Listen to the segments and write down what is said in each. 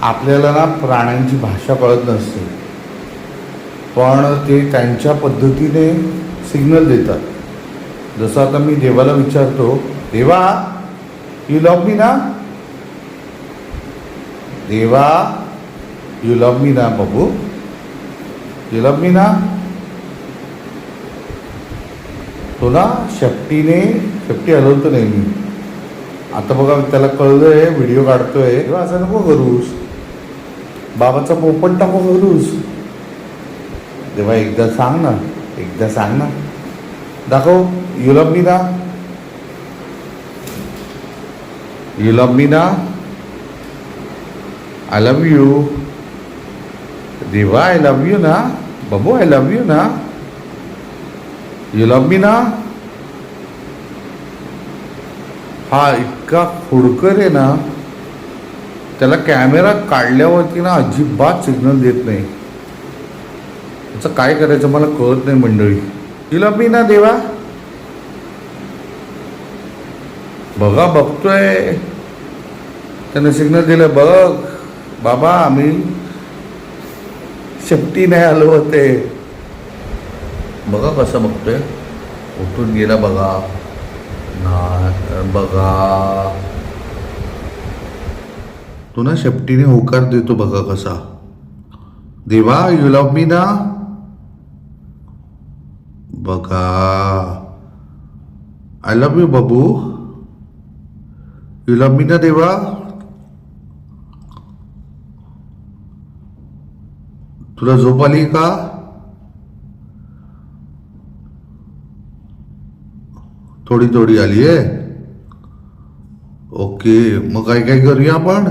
आपल्याला ना प्राण्यांची भाषा कळत नसते, पण ते त्यांच्या पद्धतीने सिग्नल देतात. जसं आता मी देवाला विचारतो, देवा यू लव्ह मी ना, देवा यू लव्ह मी ना, बाबू यू लव्ह मी ना. तो ना शेपटी हलवतो नाही मी. आता बघा त्याला कळलंय, व्हिडिओ काढतोय. तेव्हा असं नको करूस, बाबाचा पोपट नको करूस. तेव्हा एकदा सांग ना, दाखव. यू लव्ह मी ना, यू लव्ह मी ना, आय लव्ह यू. देवा आय लव्ह यू ना, बाबू आय लव्ह यू ना, यू लव्ह मी ना. हा इतका फुडकर आहे ना, त्याला कॅमेरा काढल्यावरती ना अजिबात सिग्नल देत नाही. त्याचं काय करायचं मला कळत नाही मंडळी. यू लव्ह मी ना देवा. बघा बघतोय, त्याने सिग्नल दिलं. बघ बाबा, आम्ही शेपटी नाही आलो होते. बघा कसं बघतोय, उठून गेला बघा ना. बघा तू ना शेपटीने होकार देतो बघा कसा. देवा यू लव्ह मी ना, बघा आय लव्ह यू बाबू, यू लव्ह मी ना देवा. तुला झोप आली का? थोडी थोडी आली आहे. ओके, मग काय काय करूया आपण?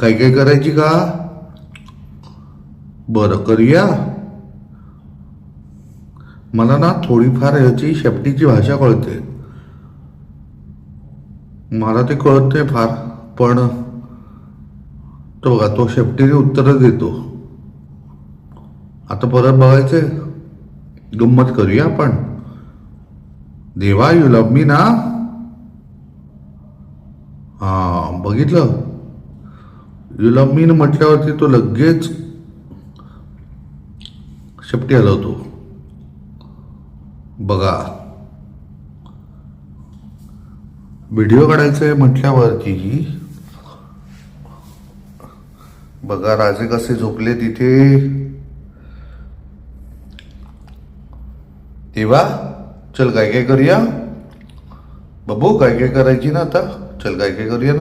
काय काय करायची का? बरं करूया. मला ना थोडीफार ह्याची शेपटीची भाषा कळते. मला ते कळत नाही फार, पण तो बघा तो शेपटीने उत्तर देतो. आता परत बघायचे, गंमत करूया आपण. देवा यू लव्ह मी ना. हा बघितलं, यू लव्ह मी म्हटल्यावरती तो लगेच शेपटी हलवतो. बघा व्हिडिओ काढायचं म्हटल्यावरती बघा राजे कसे झोपले तिथे. तेव्हा चल काय काय करूया बाबू, काय काय करायची ना आता. चल काय काय करूया ना.